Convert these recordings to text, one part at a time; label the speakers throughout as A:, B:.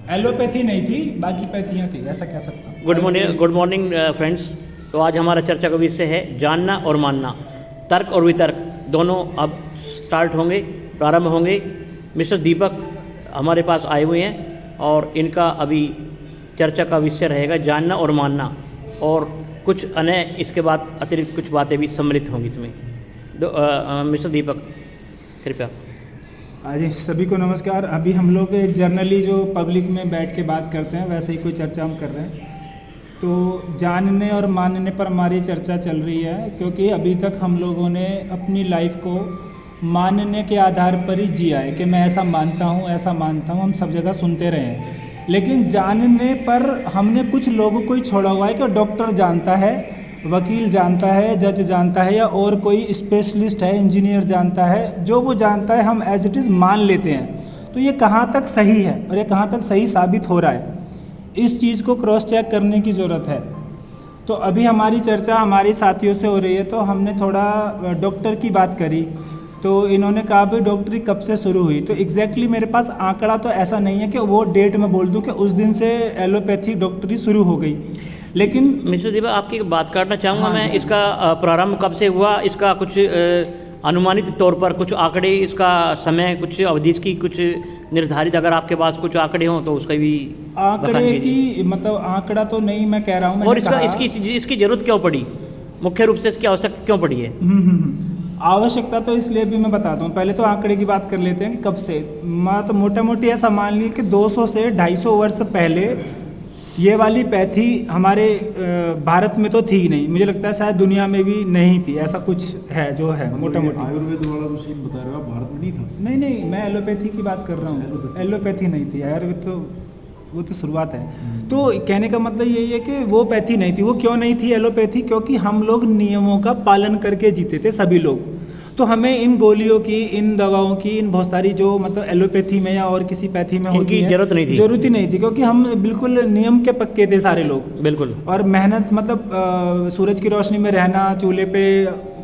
A: Allopathy नहीं थी, बाकी पैथियाँ थी, ऐसा कह सकता हूँ।
B: Good morning friends. तो आज हमारा चर्चा का विषय है जानना और मानना। तर्क और वितर्क दोनों अब स्टार्ट होंगे, प्रारंभ होंगे। मिस्टर दीपक हमारे पास आए हुए हैं और इनका अभी चर्चा का विषय रहेगा जानना और मानना, और कुछ अन्य इसके बाद अतिरिक्त कुछ बातें भी सम्मिलित होंगी इसमें। मिस्टर दीपक कृपया।
A: जी, सभी को नमस्कार। अभी हम लोग जर्नली जो पब्लिक में बैठ के बात करते हैं वैसे ही कोई चर्चा हम कर रहे हैं। तो जानने और मानने पर हमारी चर्चा चल रही है, क्योंकि अभी तक हम लोगों ने अपनी लाइफ को मानने के आधार पर ही जिया है कि मैं ऐसा मानता हूँ, ऐसा मानता हूँ, हम सब जगह सुनते रहे हैं। लेकिन जानने पर हमने कुछ लोगों को ही छोड़ा हुआ है कि डॉक्टर जानता है, वकील जानता है, जज जानता है, या और कोई स्पेशलिस्ट है, इंजीनियर जानता है, जो वो जानता है हम एज इट इज़ मान लेते हैं। तो ये कहाँ तक सही है और ये कहाँ तक सही साबित हो रहा है, इस चीज़ को क्रॉस चेक करने की ज़रूरत है। तो अभी हमारी चर्चा हमारे साथियों से हो रही है, तो हमने थोड़ा डॉक्टर की बात करी, तो इन्होंने कहा भाई डॉक्टरी कब से शुरू हुई। तो एग्जैक्टली मेरे पास आंकड़ा तो ऐसा नहीं है कि वो डेट मैं बोल दूं कि उस दिन से एलोपैथी डॉक्टरी शुरू हो गई, लेकिन
B: मिस्टर दीपक आपकी बात काटना चाहूँगा।
A: हाँ,
B: मैं
A: हाँ।
B: इसका प्रारंभ कब से हुआ, इसका कुछ अनुमानित तौर पर कुछ आंकड़े, इसका समय, कुछ अवधि की कुछ निर्धारित, अगर आपके पास कुछ आंकड़े हों तो उसका भी
A: आंकड़े की मतलब आंकड़ा तो नहीं मैं कह रहा हूँ।
B: और इसकी जरूरत क्यों पड़ी, मुख्य रूप से इसकी आवश्यकता क्यों पड़ी है?
A: आवश्यकता तो इसलिए भी मैं बताता हूँ। पहले तो आंकड़े की बात कर लेते हैं कि कब से। मैं तो मोटा मोटी ऐसा मान ली कि 200 से 250 वर्ष पहले ये वाली पैथी हमारे भारत में तो थी ही नहीं, मुझे लगता है शायद दुनिया में भी नहीं थी, ऐसा कुछ है जो है मोटा मोटी।
C: आयुर्वेद वाला जो सीन बता रहे हो आप, भारत में नहीं था?
A: नहीं नहीं, मैं एलोपैथी की बात कर रहा हूँ। एलोपैथी नहीं थी, आयुर्वेद तो वो तो शुरुआत है। तो कहने का मतलब यही है कि वो पैथी नहीं थी। वो क्यों नहीं थी एलोपैथी? क्योंकि हम लोग नियमों का पालन करके जीते थे सभी लोग। तो हमें इन गोलियों की, इन दवाओं की, इन बहुत सारी जो मतलब एलोपैथी में या और किसी पैथी में होती है,
B: जरूरत नहीं थी।
A: जरूरत ही नहीं थी, क्योंकि हम बिल्कुल नियम के पक्के थे सारे लोग।
B: बिल्कुल।
A: और मेहनत मतलब सूरज की रोशनी में रहना, चूल्हे पे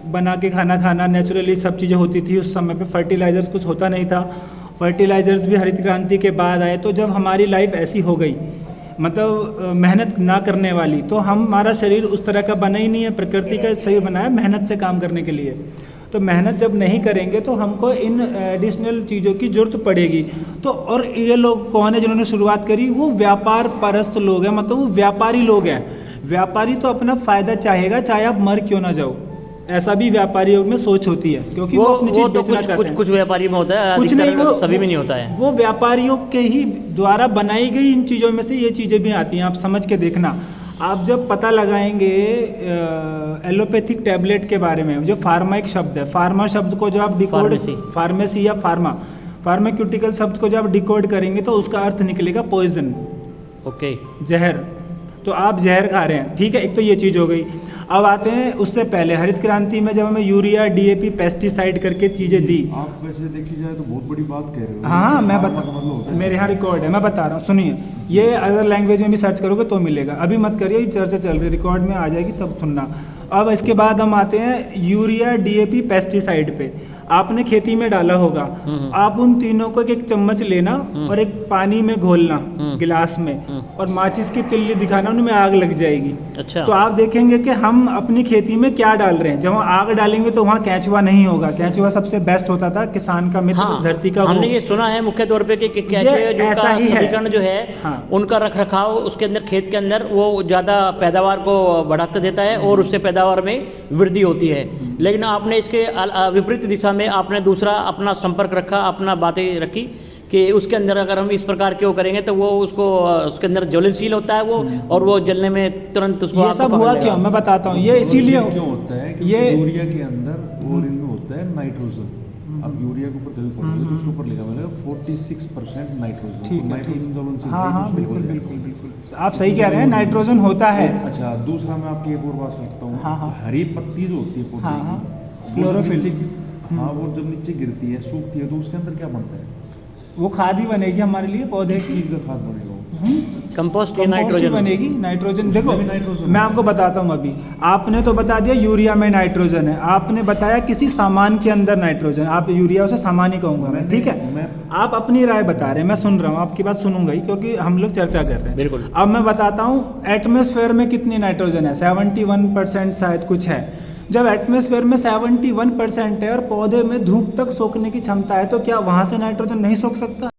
A: बना के खाना खाना, नेचुरली सब चीज़ें होती थी उस समय पे। फर्टिलाइजर्स कुछ होता नहीं था, फर्टिलाइजर्स भी हरित क्रांति के बाद आए। तो जब हमारी लाइफ ऐसी हो गई, मतलब मेहनत ना करने वाली, तो हमारा शरीर उस तरह का बना ही नहीं है। प्रकृति का शरीर बना है मेहनत से काम करने के लिए। तो मेहनत जब नहीं करेंगे तो हमको इन एडिशनल चीज़ों की ज़रूरत पड़ेगी। तो और ये लोग कौन है जिन्होंने शुरुआत करी? वो व्यापार परस्त लोग हैं, मतलब वो व्यापारी लोग हैं। व्यापारी तो अपना फ़ायदा चाहेगा, चाहे आप मर क्यों ना जाओ। ऐसा भी व्यापारियों में सोच होती है, क्योंकि वो अपनी चीज़ बेचना चाहते हैं।
B: कुछ व्यापारी में होता है,
A: कुछ नहीं, वो
B: सभी में नहीं होता है।
A: वो व्यापारियों के ही द्वारा बनाई गई इन चीज़ों में से ये चीज़ें भी आती हैं। आप समझ के देखना। आप जब पता लगाएंगे एलोपैथिक टैबलेट के बारे में, जो फार्मा एक शब्द है, फार्मा शब्द को जो आप डिकोड, फार्मेसी या फार्माक्यूटिकल शब्द को जब आप डिकोड करेंगे तो उसका अर्थ निकलेगा पॉइजन।
B: ओके,
A: जहर। तो आप जहर खा रहे हैं, ठीक है। एक तो ये चीज़ हो गई। अब आते हैं उससे पहले हरित क्रांति में, जब हमें यूरिया, डीएपी, पेस्टिसाइड करके चीज़ें दी।
C: आप वैसे देखी जाए तो बहुत बड़ी बात कह रहे हो।
A: हाँ, मैं बता, मेरे यहाँ रिकॉर्ड है, मैं बता रहा हूँ, सुनिए। ये अगर लैंग्वेज में भी सर्च करोगे तो मिलेगा, अभी मत करिए, चर्चा चल रही है, रिकॉर्ड में आ जाएगी तब सुनना। अब इसके बाद हम आते हैं यूरिया, डीएपी, पेस्टिसाइड पे। आपने खेती में डाला होगा, आप उन तीनों को एक चम्मच लेना और एक पानी में घोलना गिलास में, और माचिस की तिल्ली दिखाना, उनमें आग लग जाएगी।
B: अच्छा।
A: तो आप देखेंगे कि हम अपनी खेती में क्या डाल रहे हैं। जब हम आग डालेंगे तो वहाँ केंचुआ नहीं होगा। केंचुआ सबसे बेस्ट होता था, किसान का मित्र,
B: हाँ,
A: धरती का।
B: हमने ये सुना है मुख्य तौर पे कि
A: ऐसा ही है।
B: समीकरण जो है,
A: हाँ।
B: उनका रखरखाव उसके अंदर, खेत के अंदर, वो ज़्यादा पैदावार को बढ़ाता देता है और उससे पैदावार में वृद्धि होती है। लेकिन आपने इसके विपरीत दिशा में आपने दूसरा अपना संपर्क रखा, अपना बातें रखी कि उसके अंदर अगर हम इस प्रकार के वो करेंगे तो वो उसके अंदर ज्वलनशील होता है वो, और वो जलने में तुरंत उसको।
A: ये सब हुआ क्यों, मैं बताता हूँ। ये इसीलिए
C: क्यों होता है कि यूरिया के अंदर और इनमें होता है नाइट्रोजन। अब यूरिया के ऊपर कभी पढ़ोगे तो उसके ऊपर लिखा मिलेगा 46% नाइट्रोजन। नाइट्रोजन ज्वलनशील।
A: हाँ हाँ, बिल्कुल बिल्कुल बिल्कुल, आप सही कह रहे हैं, नाइट्रोजन होता है।
C: अच्छा, दूसरा मैं आपकी एक और बात करता हूँ।
A: हाँ हाँ,
C: हरी पत्ती जो होती है पौधे
A: हाँ हाँ,
C: की,
A: क्लोरोफिल।
C: हाँ, वो जब नीचे गिरती है, सूखती है, तो उसके अंदर क्या बनता है?
A: वो खाद ही बनेगी हमारे लिए, पौधे
C: किस चीज़ का खाद बनेगा वो?
B: कंपोस्ट या
A: कंपोस्ट ही
B: नाइट्रोजन
A: बनेगी। नाइट्रोजन देखो,
C: उसमें भी नाइट्रोजन
A: मैं आपको बताता हूँ अभी। आपने तो बता दिया यूरिया में नाइट्रोजन है, आपने बताया किसी सामान के अंदर नाइट्रोजन, आप यूरिया उसे सामान ही कहूँगा मैं, ठीक है। आप अपनी राय बता रहे हैं, मैं सुन रहा हूँ, आपकी बात सुनूंगा ही, क्योंकि हम लोग चर्चा कर रहे हैं।
B: बिल्कुल।
A: अब मैं बताता हूँ एटमॉस्फेयर में कितनी नाइट्रोजन है, 71% शायद कुछ है। जब एटमॉस्फेयर में 71% है और पौधे में धूप तक सोखने की क्षमता है, तो क्या वहाँ से नाइट्रोजन नहीं सोख सकता?